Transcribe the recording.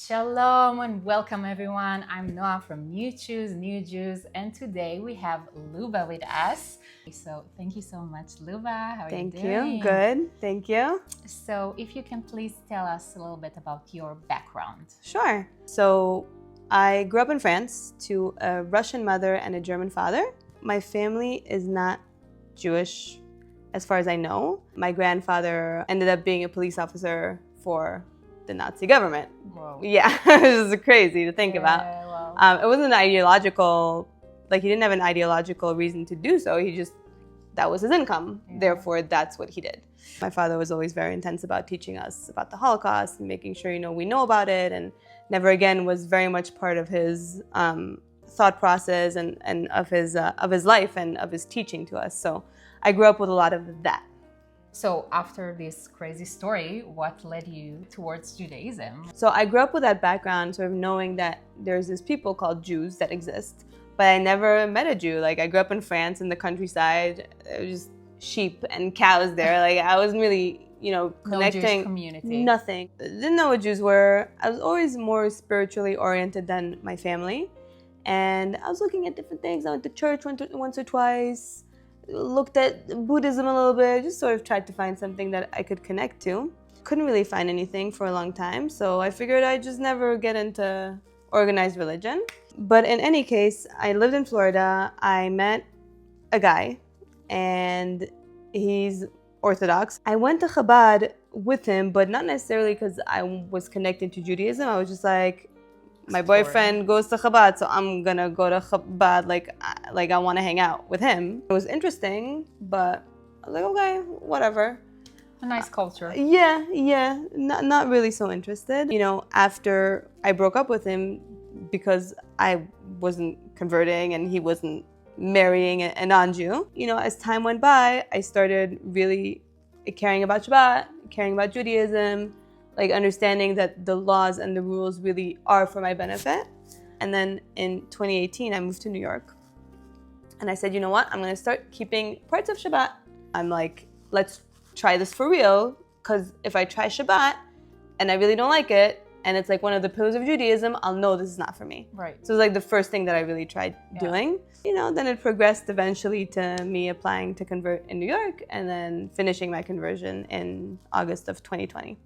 Shalom and welcome everyone. I'm Noah from New Choose, New Jews, and today we have Lubba with us. So thank you so much, Lubba. How are you doing? Thank you. Good. Thank you. So if you can please tell us a little bit about your background. Sure. So I grew up in France to a Russian mother and a German father. My family is not Jewish as far as I know. My grandfather ended up being a police officer for the Nazi government. Whoa. Yeah, it was crazy to think about. Wow. It wasn't ideological, like he didn't have an ideological reason to do so. That was his income. Yeah. Therefore, that's what he did. My father was always very intense about teaching us about the Holocaust and making sure, we know about it. And never again was very much part of his thought process and of his life and of his teaching to us. So I grew up with a lot of that. So after this crazy story, what led you towards Judaism? So I grew up with that background, sort of knowing that there's this people called Jews that exist, but I never met a Jew. Like I grew up in France in the countryside, it was just sheep and cows there. Like I wasn't really, connecting. No Jewish community. Nothing. Didn't know what Jews were. I was always more spiritually oriented than my family. And I was looking at different things. I went to church once or twice. Looked at Buddhism a little bit, just sort of tried to find something that I could connect to. Couldn't really find anything for a long time, so I figured I'd just never get into organized religion. But in any case, I lived in Florida. I met a guy, and he's Orthodox. I went to Chabad with him, but not necessarily because I was connected to Judaism. I was just like, my boyfriend goes to Chabad, so I'm gonna go to Chabad, like I want to hang out with him. It was interesting, but I was like, okay, whatever. A nice culture. Yeah, not really so interested. After I broke up with him, because I wasn't converting and he wasn't marrying a non-Jew, as time went by, I started really caring about Shabbat, caring about Judaism, like understanding that the laws and the rules really are for my benefit. And then in 2018, I moved to New York. And I said, you know what? I'm going to start keeping parts of Shabbat. I'm like, let's try this for real. Because if I try Shabbat and I really don't like it, and it's like one of the pillars of Judaism, I'll know this is not for me. Right. So it was like the first thing that I really tried doing. Then it progressed eventually to me applying to convert in New York and then finishing my conversion in August of 2020.